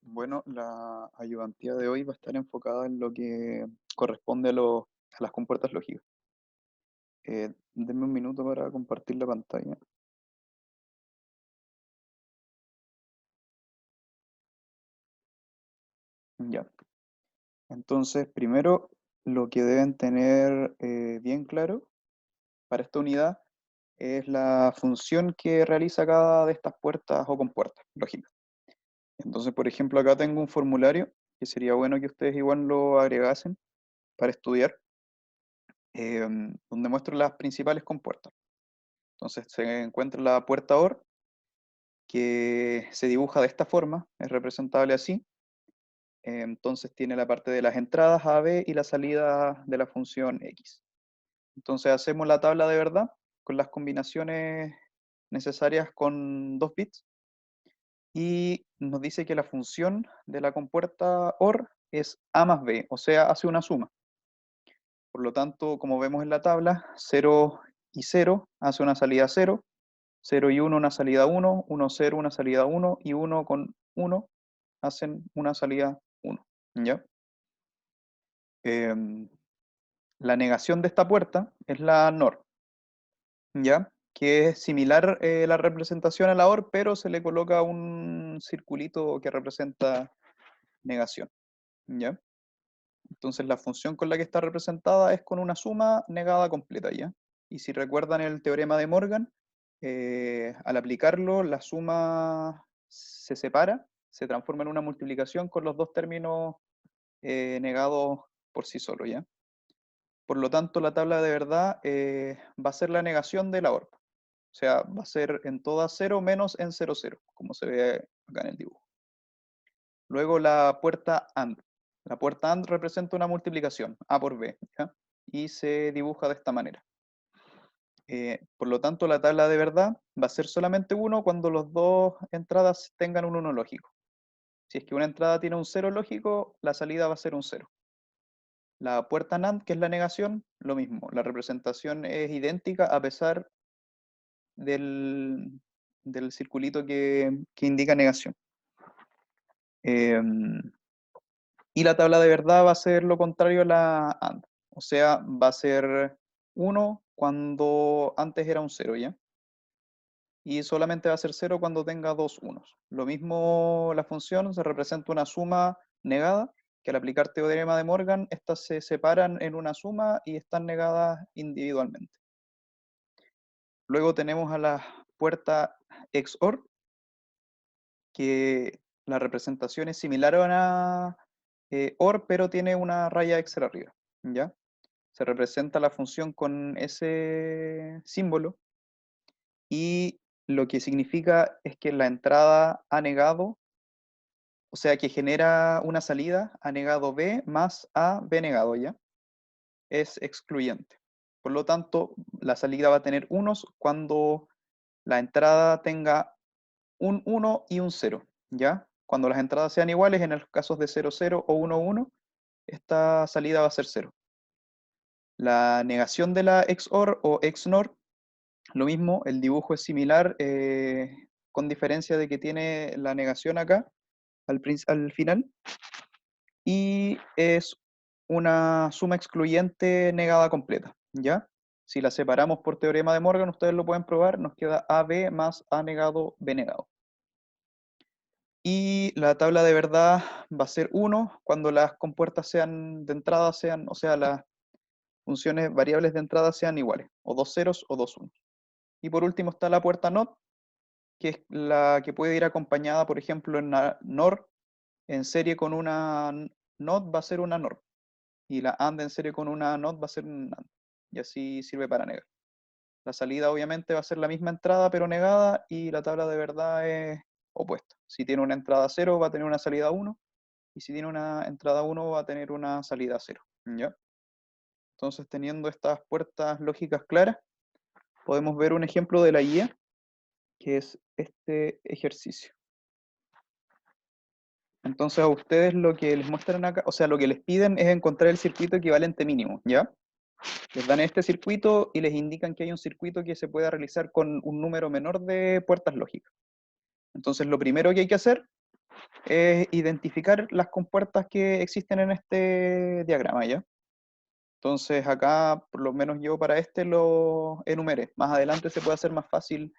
Bueno, la ayudantía de hoy va a estar enfocada en lo que corresponde a las compuertas lógicas. Denme un minuto para compartir la pantalla. Ya. Entonces, primero, lo que deben tener bien claro para esta unidad es la función que realiza cada de estas puertas o compuertas lógicas. Entonces, por ejemplo, acá tengo un formulario que sería bueno que ustedes igual lo agregasen para estudiar, donde muestro las principales compuertas. Entonces se encuentra la puerta OR, que se dibuja de esta forma, es representable así. Entonces tiene la parte de las entradas A, B y la salida de la función X. Entonces hacemos la tabla de verdad con las combinaciones necesarias con 2 bits y nos dice que la función de la compuerta OR es A más B, o sea, hace una suma. Por lo tanto, como vemos en la tabla, 0 y 0 hace una salida 0, 0 y 1 una salida 1, 1, 0 una salida 1 y 1 con 1 hacen una salida 1. ¿Ya? Em, la negación de esta puerta es la NOR, ¿ya? Que es similar la representación a la OR, pero se le coloca un circulito que representa negación, ¿ya? Entonces la función con la que está representada es con una suma negada completa, ¿ya? Y si recuerdan el teorema de Morgan, al aplicarlo, la suma se separa, se transforma en una multiplicación con los dos términos negados por sí solo, ¿ya? Por lo tanto, la tabla de verdad va a ser la negación de la OR. O sea, va a ser en todas 0 menos en 0, 0, como se ve acá en el dibujo. Luego la puerta AND. La puerta AND representa una multiplicación, A por B, ¿ya? Y se dibuja de esta manera. Por lo tanto, la tabla de verdad va a ser solamente 1 cuando las dos entradas tengan un 1 lógico. Si es que una entrada tiene un 0 lógico, la salida va a ser un 0. La puerta NAND, que es la negación, lo mismo. La representación es idéntica a pesar del, del circulito que indica negación. Y la tabla de verdad va a ser lo contrario a la AND. O sea, va a ser 1 cuando antes era un 0, ¿ya? Y solamente va a ser 0 cuando tenga dos unos. Lo mismo la función se representa una suma negada, que al aplicar teorema de Morgan, estas se separan en una suma y están negadas individualmente. Luego tenemos a la puerta XOR, que la representación es similar a una OR, pero tiene una raya extra arriba, ¿ya? Se representa la función con ese símbolo y lo que significa es que la entrada A negado, o sea, que genera una salida A negado B más A B negado, ¿ya? Es excluyente. Por lo tanto, la salida va a tener unos cuando la entrada tenga un 1 y un 0, ¿ya? Cuando las entradas sean iguales, en los casos de 0, 0 o 1, 1, esta salida va a ser 0. La negación de la XOR o XNOR, lo mismo, el dibujo es similar, con diferencia de que tiene la negación acá, al final, y es una suma excluyente negada completa, ¿ya? Si la separamos por teorema de Morgan, ustedes lo pueden probar, nos queda AB más A negado B negado. Y la tabla de verdad va a ser 1 cuando las compuertas sean de entrada, sean, o sea, las funciones variables de entrada sean iguales, o dos ceros o dos unos. Y por último está la puerta NOT, que es la que puede ir acompañada, por ejemplo, en la NOR en serie con una NOT va a ser una NOR. Y la AND en serie con una NOT va a ser un AND. Y así sirve para negar. La salida obviamente va a ser la misma entrada pero negada y la tabla de verdad es opuesta. Si tiene una entrada 0 va a tener una salida 1 y si tiene una entrada 1 va a tener una salida 0. ¿Ya? Entonces teniendo estas puertas lógicas claras, podemos ver un ejemplo de la guía que es este ejercicio. Entonces a ustedes lo que les muestran acá, o sea, lo que les piden es encontrar el circuito equivalente mínimo, ¿ya? Les dan este circuito y les indican que hay un circuito que se puede realizar con un número menor de puertas lógicas. Entonces lo primero que hay que hacer es identificar las compuertas que existen en este diagrama, ¿ya? Entonces acá, por lo menos yo para este lo enumeré. Más adelante se puede hacer más fácil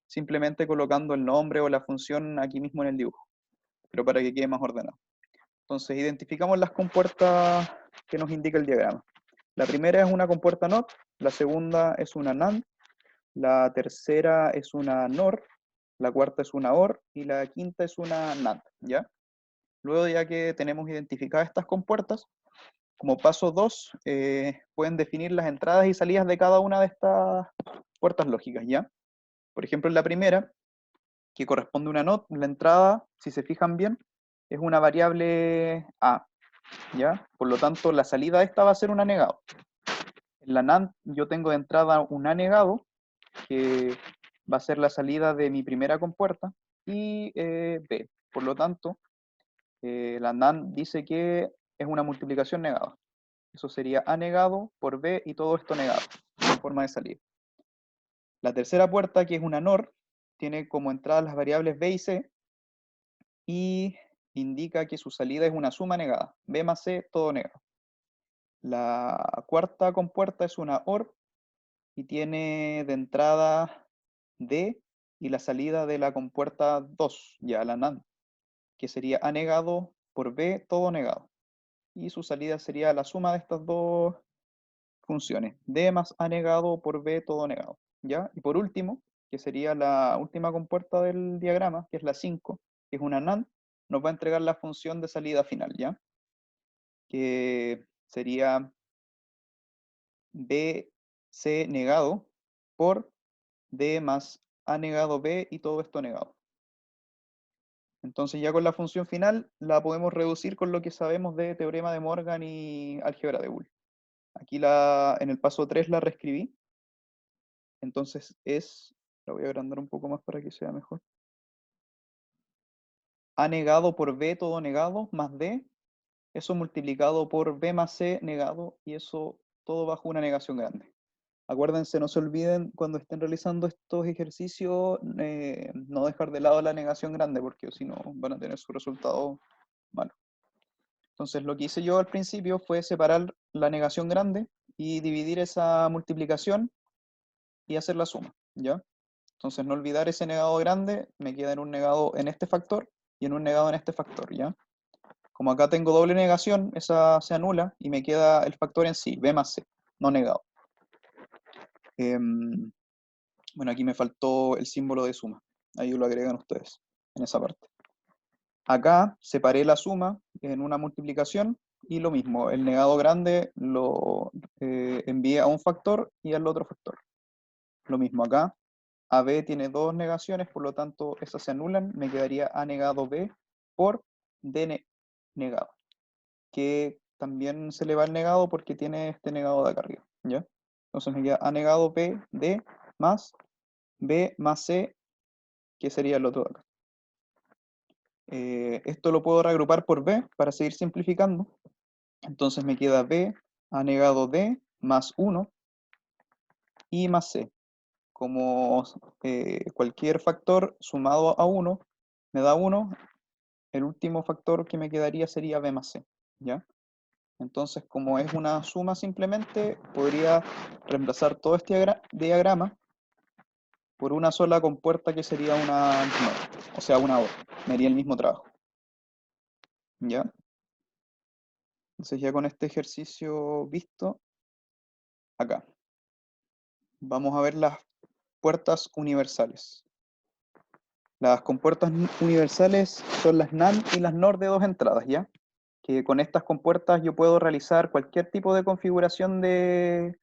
simplemente colocando el nombre o la función aquí mismo en el dibujo, pero para que quede más ordenado. Entonces identificamos las compuertas que nos indica el diagrama. La primera es una compuerta NOT, la segunda es una NAND, la tercera es una NOR, la cuarta es una OR y la quinta es una NAND, ¿ya? Luego ya que tenemos identificadas estas compuertas, como paso 2, pueden definir las entradas y salidas de cada una de estas puertas lógicas, ¿ya? Por ejemplo, en la primera, que corresponde a una NOT, la entrada, si se fijan bien, es una variable A, ¿ya? Por lo tanto, la salida de esta va a ser un A negado. En la NAND yo tengo de entrada un A negado, que va a ser la salida de mi primera compuerta, y B. Por lo tanto, la NAND dice que es una multiplicación negada. Eso sería A negado por B y todo esto negado, en forma de salida. La tercera puerta, que es una NOR, tiene como entrada las variables B y C, y indica que su salida es una suma negada, B más C, todo negado. La cuarta compuerta es una OR, y tiene de entrada D y la salida de la compuerta 2, ya la NAND, que sería A negado por B, todo negado. Y su salida sería la suma de estas dos funciones, D más A negado por B, todo negado. ¿Ya? Y por último, que sería la última compuerta del diagrama, que es la 5, que es una NAND, nos va a entregar la función de salida final, ¿ya? Que sería B, C negado por D más A negado B y todo esto negado. Entonces ya con la función final la podemos reducir con lo que sabemos de teorema de Morgan y álgebra de Boole. Aquí en el paso 3 la reescribí. Entonces la voy a agrandar un poco más para que sea mejor. A negado por B todo negado más D, eso multiplicado por B más C negado, y eso todo bajo una negación grande. Acuérdense, no se olviden cuando estén realizando estos ejercicios, no dejar de lado la negación grande, porque si no van a tener su resultado malo. Entonces lo que hice yo al principio fue separar la negación grande y dividir esa multiplicación y hacer la suma, ¿ya? Entonces no olvidar ese negado grande, me queda en un negado en este factor y en un negado en este factor, ¿ya? Como acá tengo doble negación, esa se anula y me queda el factor en sí, B más C, no negado. Bueno, aquí me faltó el símbolo de suma, ahí lo agregan ustedes, en esa parte. Acá separé la suma en una multiplicación y lo mismo, el negado grande lo envié a un factor y al otro factor. Lo mismo acá, AB tiene dos negaciones, por lo tanto esas se anulan, me quedaría A negado B por D negado, que también se le va el negado porque tiene este negado de acá arriba, ¿ya? Entonces me queda A negado B, D, más B más C, que sería el otro de acá. Esto lo puedo reagrupar por B para seguir simplificando. Entonces me queda B, A negado D, más 1, y más C. Como cualquier factor sumado a 1 me da 1, el último factor que me quedaría sería B más C, ¿ya? Entonces, como es una suma simplemente, podría reemplazar todo este diagrama por una sola compuerta que sería una NOR, o sea, una OR. Me haría el mismo trabajo, ¿ya? Entonces ya con este ejercicio visto, acá, vamos a ver las puertas universales. Las compuertas universales son las NAND y las NOR de dos entradas, ¿ya? Que con estas compuertas yo puedo realizar cualquier tipo de configuración de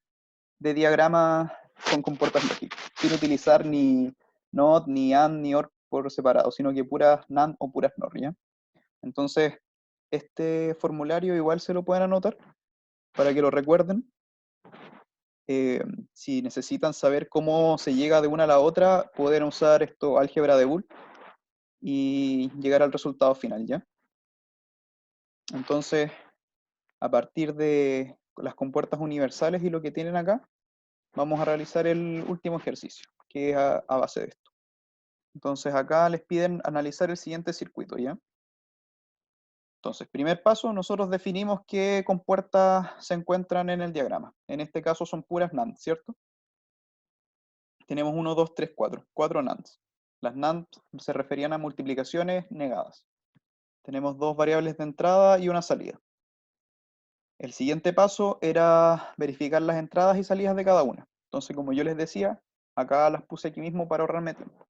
diagrama con compuertas lógicas, sin utilizar ni NOT, ni AND, ni OR por separado, sino que puras NAND o puras NOR, ¿ya? Entonces, este formulario igual se lo pueden anotar para que lo recuerden. Si necesitan saber cómo se llega de una a la otra, pueden usar esto, álgebra de Boole, y llegar al resultado final, ¿ya? Entonces, a partir de las compuertas universales y lo que tienen acá, vamos a realizar el último ejercicio, que es a base de esto. Entonces acá les piden analizar el siguiente circuito, ¿ya? Entonces, primer paso, nosotros definimos qué compuertas se encuentran en el diagrama. En este caso son puras NAND, ¿cierto? Tenemos 1, 2, 3, 4. 4 NANDs. Las NAND se referían a multiplicaciones negadas. Tenemos dos variables de entrada y una salida. El siguiente paso era verificar las entradas y salidas de cada una. Entonces, como yo les decía, acá las puse aquí mismo para ahorrarme tiempo.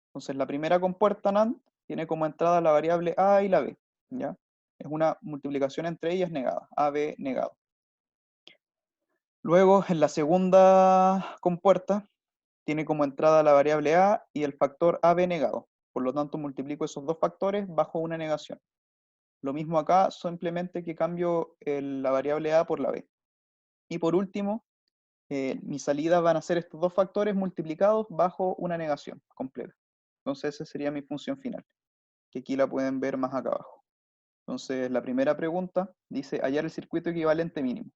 Entonces, la primera compuerta NAND tiene como entrada la variable A y la B, ¿ya? Es una multiplicación entre ellas negada, AB negado. Luego, en la segunda compuerta, tiene como entrada la variable A y el factor AB negado. Por lo tanto, multiplico esos dos factores bajo una negación. Lo mismo acá, simplemente que cambio la variable A por la B. Y por último, mi salida van a ser estos dos factores multiplicados bajo una negación completa. Entonces esa sería mi función final, que aquí la pueden ver más acá abajo. Entonces la primera pregunta dice hallar el circuito equivalente mínimo.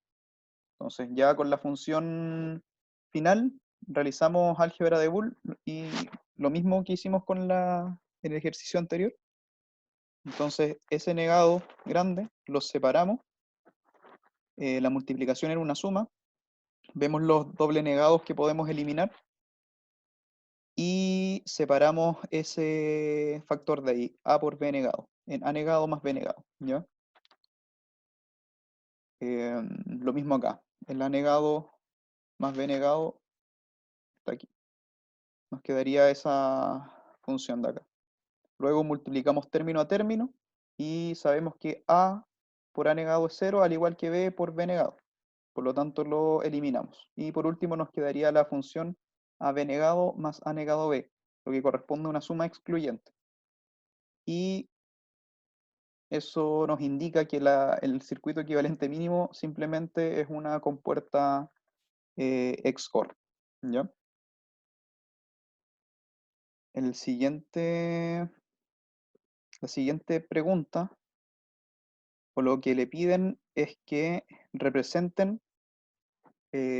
Entonces ya con la función final realizamos álgebra de Boole y lo mismo que hicimos con el ejercicio anterior. Entonces ese negado grande los separamos. La multiplicación era una suma. Vemos los doble negados que podemos eliminar y separamos ese factor de ahí, A por B negado, en A negado más B negado, ¿ya? Lo mismo acá, el A negado más B negado está aquí. Nos quedaría esa función de acá. Luego multiplicamos término a término y sabemos que A por A negado es 0, al igual que B por B negado. Por lo tanto lo eliminamos. Y por último nos quedaría la función AB negado más A negado B, lo que corresponde a una suma excluyente. Y eso nos indica que el circuito equivalente mínimo simplemente es una compuerta XOR, ¿ya? La siguiente pregunta, o lo que le piden, es que representen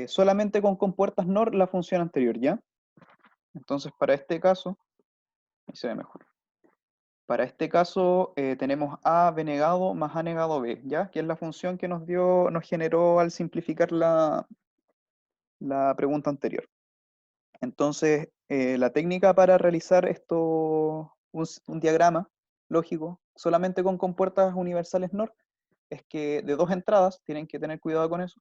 solamente con compuertas NOR la función anterior, ¿ya? Entonces, para este caso, ahí se ve mejor. Para este caso, tenemos A B negado más A negado B, ¿ya? Que es la función que nos generó al simplificar la pregunta anterior. Entonces, la técnica para realizar esto, un diagrama lógico, solamente con compuertas universales NOR, es que de dos entradas, tienen que tener cuidado con eso,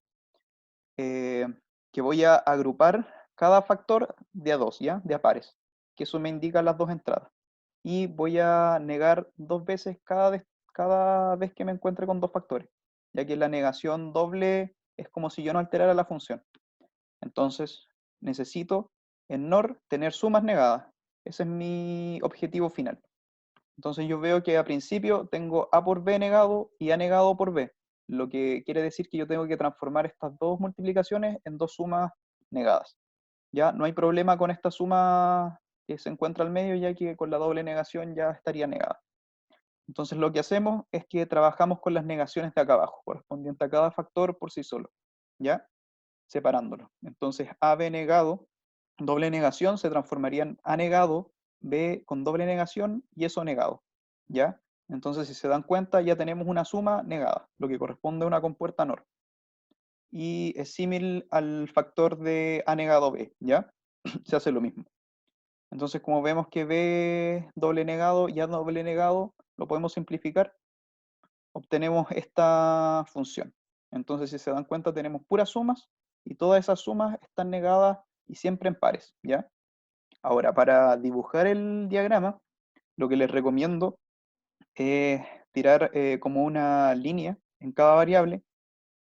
eh, que voy a agrupar cada factor de a dos, ¿ya? De a pares, que eso me indica las dos entradas. Y voy a negar dos veces cada vez que me encuentre con dos factores, ya que la negación doble es como si yo no alterara la función. Entonces, necesito en NOR tener sumas negadas. Ese es mi objetivo final. Entonces yo veo que a principio tengo A por B negado y A negado por B, lo que quiere decir que yo tengo que transformar estas dos multiplicaciones en dos sumas negadas. Ya no hay problema con esta suma que se encuentra al medio, ya que con la doble negación ya estaría negada. Entonces lo que hacemos es que trabajamos con las negaciones de acá abajo, correspondiente a cada factor por sí solo, ¿ya? Separándolo. Entonces AB negado, doble negación, se transformaría en A negado, B con doble negación y eso negado, ¿ya? Entonces si se dan cuenta ya tenemos una suma negada, lo que corresponde a una compuerta NOR. Y es similar al factor de A negado B, ¿ya? Se hace lo mismo. Entonces como vemos que B doble negado y A doble negado, lo podemos simplificar, obtenemos esta función. Entonces, si se dan cuenta, tenemos puras sumas y todas esas sumas están negadas y siempre en pares, ¿ya? Ahora, para dibujar el diagrama, lo que les recomiendo es tirar como una línea en cada variable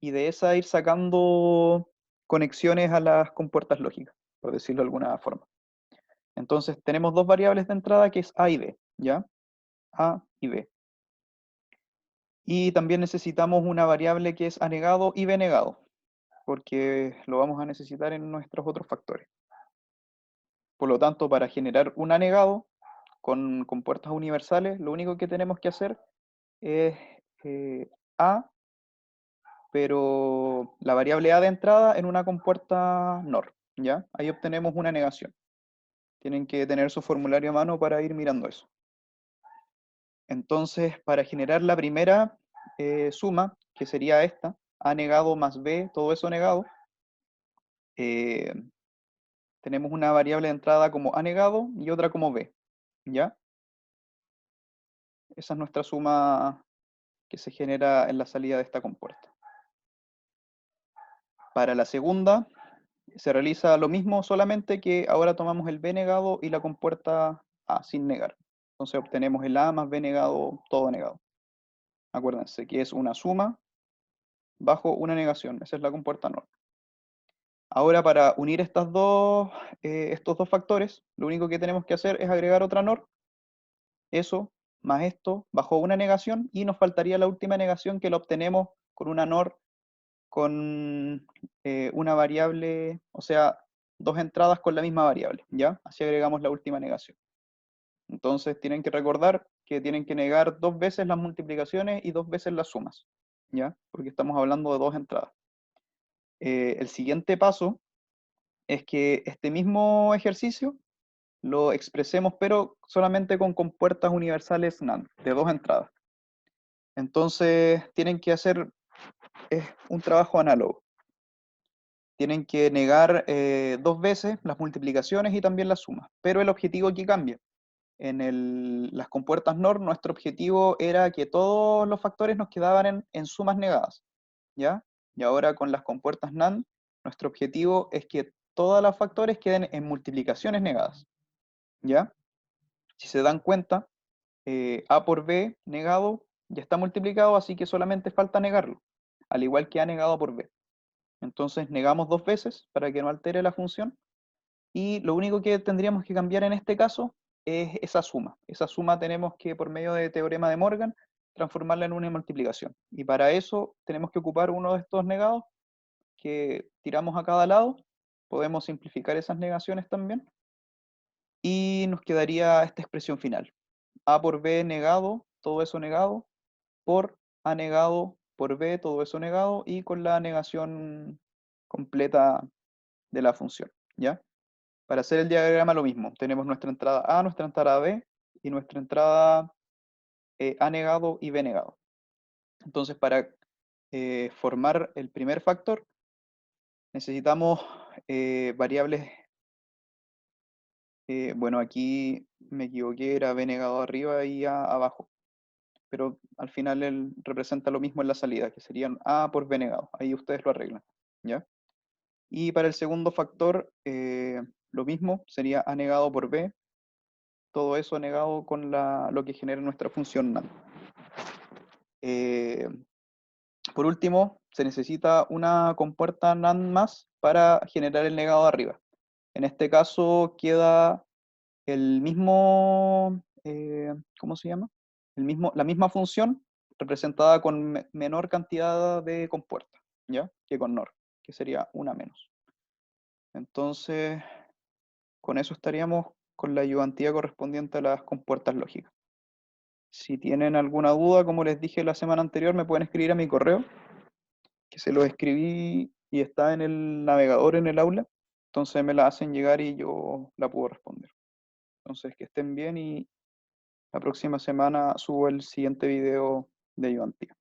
y de esa ir sacando conexiones a las compuertas lógicas, por decirlo de alguna forma. Entonces, tenemos dos variables de entrada que es A y B, ¿ya? A y B. Y también necesitamos una variable que es A negado y B negado, porque lo vamos a necesitar en nuestros otros factores. Por lo tanto, para generar un A negado con compuertas universales, lo único que tenemos que hacer es A, pero la variable A de entrada en una compuerta NOR, ¿ya? Ahí obtenemos una negación. Tienen que tener su formulario a mano para ir mirando eso. Entonces, para generar la primera suma, que sería esta, a negado más b, todo eso negado, eh, tenemos una variable de entrada como a negado y otra como b, ¿ya? Esa es nuestra suma que se genera en la salida de esta compuerta. Para la segunda, se realiza lo mismo, solamente que ahora tomamos el b negado y la compuerta a sin negar. Entonces obtenemos el a más b negado, todo negado. Acuérdense que es una suma bajo una negación. Esa es la compuerta NOR. Ahora, para unir estos dos factores, lo único que tenemos que hacer es agregar otra NOR, eso más esto, bajo una negación, y nos faltaría la última negación que la obtenemos con una NOR con una variable, o sea, dos entradas con la misma variable, ¿ya? Así agregamos la última negación. Entonces tienen que recordar que tienen que negar dos veces las multiplicaciones y dos veces las sumas, ¿ya? Porque estamos hablando de dos entradas. El siguiente paso es que este mismo ejercicio lo expresemos, pero solamente con compuertas universales NAND, de dos entradas. Entonces tienen que hacer un trabajo análogo. Tienen que negar dos veces las multiplicaciones y también las sumas, pero el objetivo aquí cambia. En las compuertas NOR, nuestro objetivo era que todos los factores nos quedaban en sumas negadas, ¿ya? Y ahora con las compuertas NAND, nuestro objetivo es que todos los factores queden en multiplicaciones negadas, ¿ya? Si se dan cuenta, A por B negado ya está multiplicado, así que solamente falta negarlo, al igual que A negado por B. Entonces negamos dos veces para que no altere la función, y lo único que tendríamos que cambiar en este caso es esa suma. Esa suma tenemos que, por medio de teorema de Morgan, transformarla en una multiplicación. Y para eso tenemos que ocupar uno de estos negados que tiramos a cada lado. Podemos simplificar esas negaciones también. Y nos quedaría esta expresión final. A por B negado, todo eso negado, por A negado por B, todo eso negado, y con la negación completa de la función, ¿ya? Para hacer el diagrama lo mismo, tenemos nuestra entrada A, nuestra entrada B, y nuestra entrada A negado y B negado. Entonces, para formar el primer factor, necesitamos variables. Bueno, aquí me equivoqué, era B negado arriba y A abajo, pero al final él representa lo mismo en la salida, que serían A por B negado. Ahí ustedes lo arreglan, ¿ya? Y para el segundo factor, lo mismo, sería A negado por B, todo eso negado con lo que genera nuestra función NAND. Por último, se necesita una compuerta NAND más para generar el negado de arriba. En este caso queda el mismo, ¿cómo se llama? La misma función representada con menor cantidad de compuertas, ¿ya? Que con NOR, que sería una menos. Entonces, con eso estaríamos con la ayudantía correspondiente a las compuertas lógicas. Si tienen alguna duda, como les dije la semana anterior, me pueden escribir a mi correo, que se lo escribí y está en el navegador en el aula. Entonces me la hacen llegar y yo la puedo responder. Entonces, que estén bien, y la próxima semana subo el siguiente video de ayudantía.